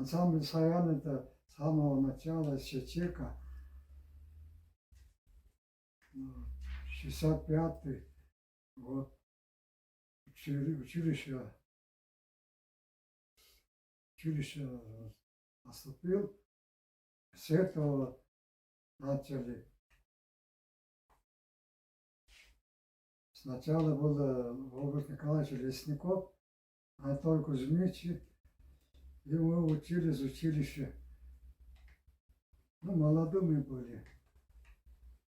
ансамбль «Саян» это с самого начала, еще чека, 65-й год, училище поступил. С этого начали. Сначала был Роберт Николаевич Лесников, Анатолий Кузьмич, и мы учились в училище. Ну, молодыми были.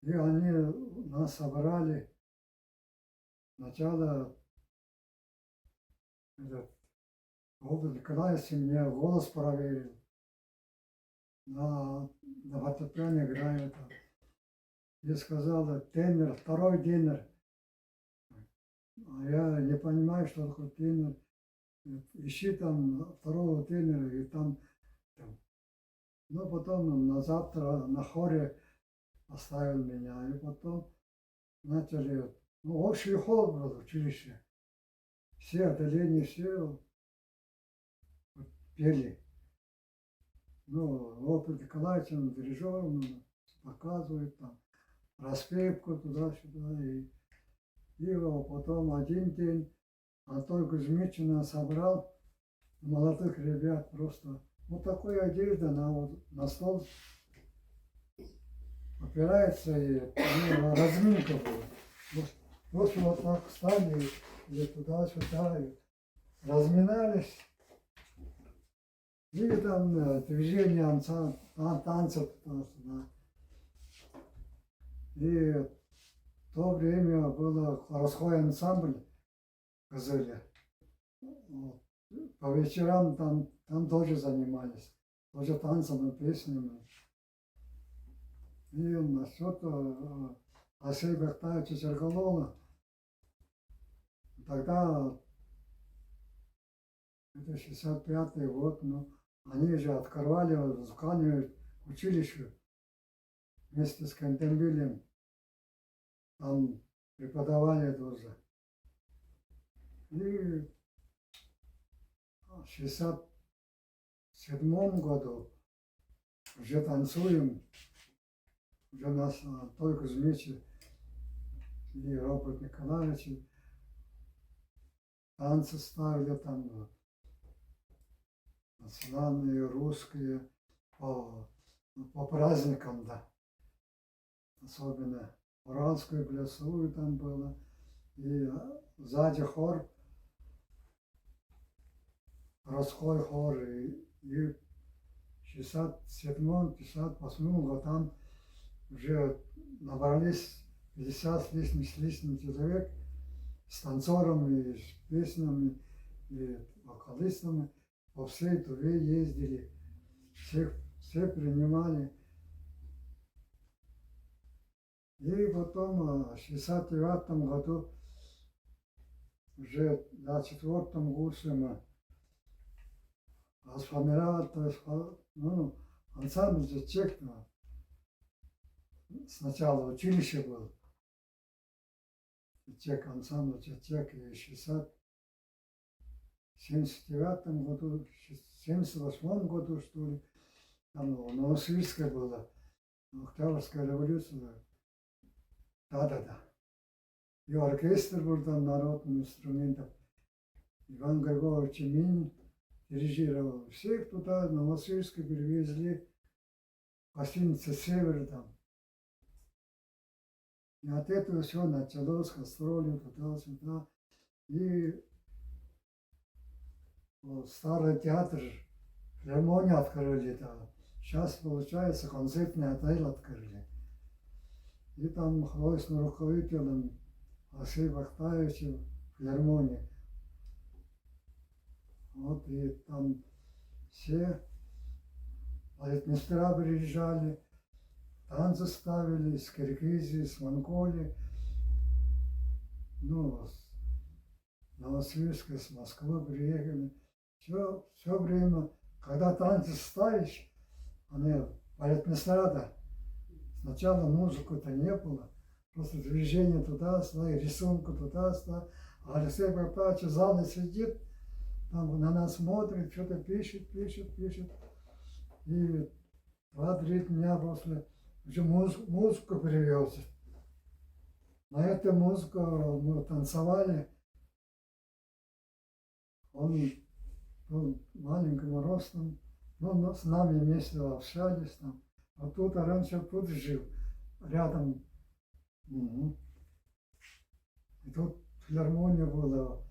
И они нас собрали. Сначала Роберт Николаевич мне голос проверил. На фортепиано играю там. И сказал, тенор, второй тенор. А я не понимаю, что такое тенор. Ищи там второго тенора, и там. Ну, потом на завтра на хоре оставил меня. И потом начали, ну, общий хор был в училище. Все отделения, все пели. Ну, Роберт Николаевич, дирижер, показывает там распевку туда-сюда. И потом один день Анатолий Кузьмич нас собрал, молодых ребят просто. Вот такой одежда на стол опирается, и разминка была. Просто вот так встали, и туда-сюда, и разминались. И там движение танца туда-сюда. И в то время был хоросской ансамбль в Кызыле. По вечерам там тоже занимались, тоже танцами, песнями. И насчет Алексея Бертаевича Черголова, тогда, это 65-й год, ну, они же открывали музыкальное училище вместе с Кантембилем, там преподавали тоже. И в 67 году уже танцуем, уже нас Анатолий Кузьмич и Роберт Николаевич танцы ставили там, национальные, русские, по праздникам, да. Особенно уральскую, плясовую там было. И сзади хор, городской хор, и в 67-58 годам уже набрались 50 с лишним человек с танцорами, с песнями, и вокалистами. По всей Туве ездили, всех принимали. И потом в 69 году уже на 4-м курсе мы сформировали, то есть, ну, ансамбль же чек, сначала училище было, чек, ансамбль чек, и в 79 году, в 78 году, что ли, там в Новосибирске была Октябрьская революция. Да. И оркестр был там народных инструментов. Иван Григорьевич Минин дирижировал. Всех туда, на Новосибирске, перевезли в гостинице «Север» там. И от этого все началось, гастроли туда-сюда. И старый театр, филармонию открыли там. Сейчас, получается, концертный отель открыли. И там художественным руководителем Алексей Бахтаевич в филармонии. Вот, и там все балетмейстера приезжали, танцы ставили с Киргизии, с Монголии, ну, с Новосибирска, с Москвы приехали. Все время, когда танцы ставишь, они балетмейстера, сначала музыку-то не было, просто движение туда-сюда, и рисунку туда-сюда. А Алексей Бартаевич в зале сидит, там на нас смотрит, что-то пишет. И 2-3 дня после уже музыку привез. На эту музыку мы танцевали. Он был маленьким ростом, но с нами вместе общались там. А тут раньше тут жил, рядом. Мгм. И тут филармония была.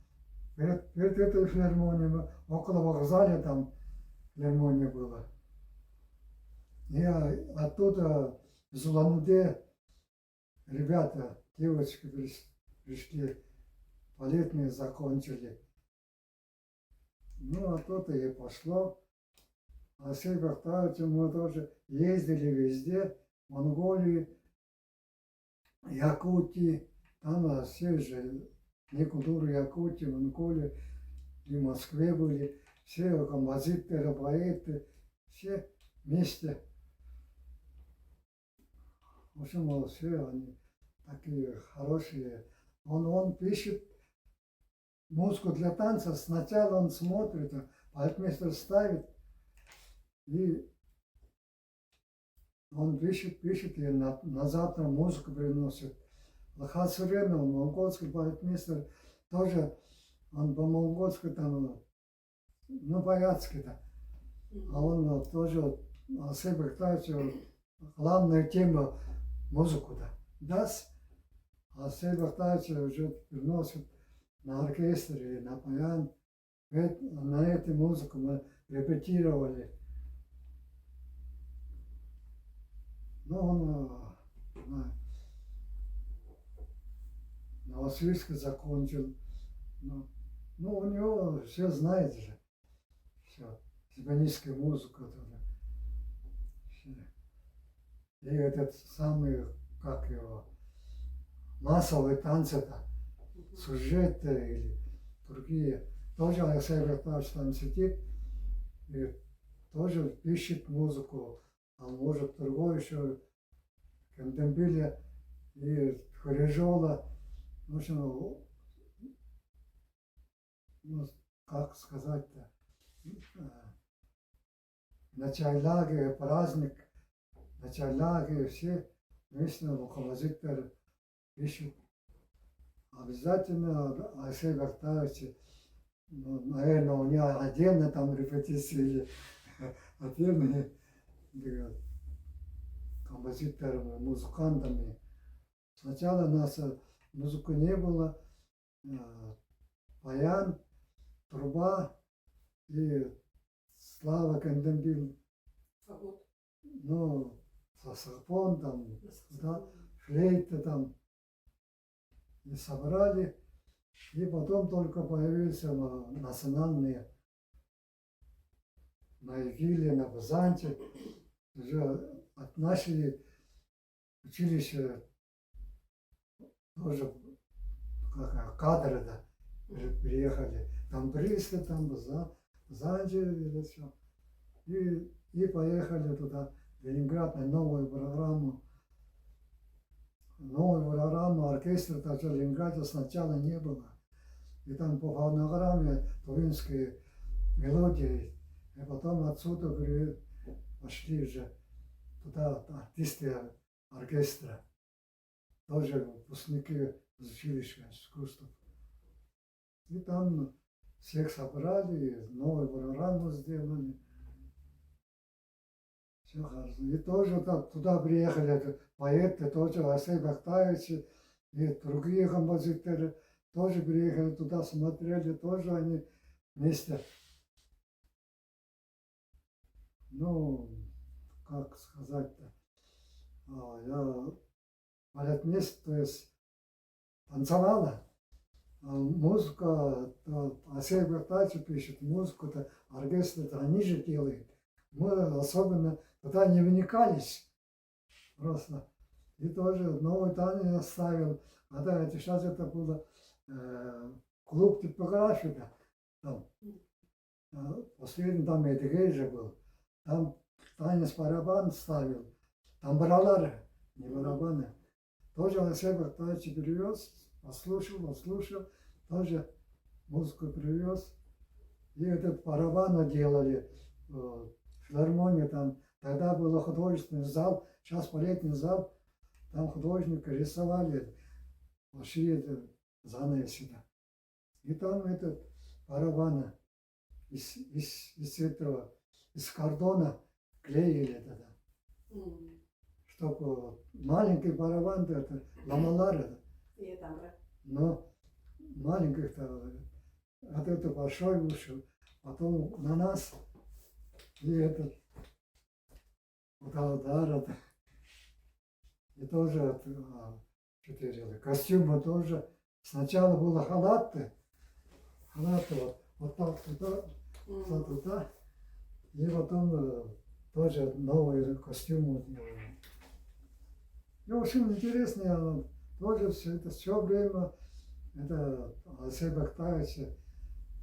Перед этой филармонией около вокзала там филармония была. И оттуда из Улан-Удэ ребята, девочки пришли, балетные закончили. Ну, оттуда и пошло. А с Бахтаевичем мы тоже ездили везде, в Монголии, Якутии, там все же, Некудуру, Якутии, Монголии, и в Москве были, все композиторы, поэты, все вместе. В общем, все они такие хорошие. Он пишет музыку для танца, сначала он смотрит, балетмейстер ставит, и он пишет, и на завтра музыку приносит. Лахат Суренович, монгольский балетмейстер, тоже он по-монгольски там, ну, по-яцки-то. А он тоже, Алексей Бахтаевич, главную тему музыку-то даст. А Алексей Бахтаевич уже приносит на оркестре, на баян. На эту музыку мы репетировали. Ну, он Новосибирск закончил. Ну, у него все знает же. Все. Симфоническая музыка тоже. И этот самый, как его, массовые танцы-то, сюжеты или другие. Тоже Алексей Бахтаевич там сидит и тоже пишет музыку. А может другой еще Кандембиля и Хорежола. В общем, ну, как сказать-то, на Чайлаге праздник, на Чайлаге все вместе композиторы пишут. Обязательно Алексей Бахтаевич, ну, наверное, у него отдельно там репетиции, отдельные композиторами, музыкантами. Сначала у нас музыки не было, баян, труба и Слава Кандембил. Ну, саксофон там, да, флейта там. И собрали, и потом только появились национальные на Игиле, на Базанте. Уже от нашей училища тоже кадры да, приехали. Там Бристоль, там Базанте, это все. И поехали туда, в Ленинград, на новую программу. Новую программу оркестра тоже в Ленинграде сначала не было. И там по фонограмме туринские мелодии. И потом отсюда пошли уже туда артисты оркестра. Тоже выпускники из училища искусств. И там всех собрали, новую программу сделали. Все хорошо. И тоже туда приехали поэты, тоже Алексей Бахтаевич и другие композиторы тоже приехали туда, смотрели, тоже они вместе. Ну, как сказать-то, я балетмейстер, то есть танцевала, а музыка, Алексей Бахтаевич пишет, музыку-то, оркестр-то они же делают. Мы особенно туда не вникались просто. И тоже новый танец оставил. А да, это сейчас это было клуб типографии. Там, последний там Эдигей же был. Там танец барабан ставил. Там барабаны, не барабаны. Тоже Алексей Бахтаевич привез, послушал, тоже музыку привез. И этот барабаны делали, филармония там. Тогда был художественный зал, сейчас балетный зал, там художники рисовали большие занавеси. И там этот барабаны из этого, из картона клеили тогда. Чтобы маленький барабан, это ламалар, но маленьких-то от этого большой вышел, потом на нас, и этот удар, это, и тоже что-то делали. Костюмы тоже. Сначала было халаты вот так туда, и потом тоже новые костюмы делали. И, в общем, интересно, тоже все время это Алексей Бактаевич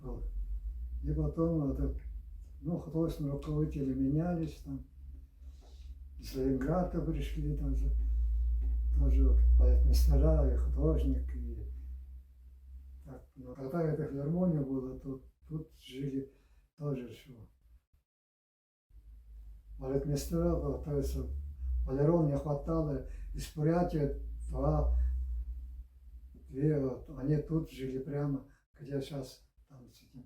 был. И потом художественные руководители менялись там. Из Ленинграда пришли тоже балетмейстера и художник. И так, но когда эта филармония была, тут жили тоже все. Балетмейстера, то есть балерон не хватало, из Бурятии две, они тут жили прямо, где сейчас там сидим.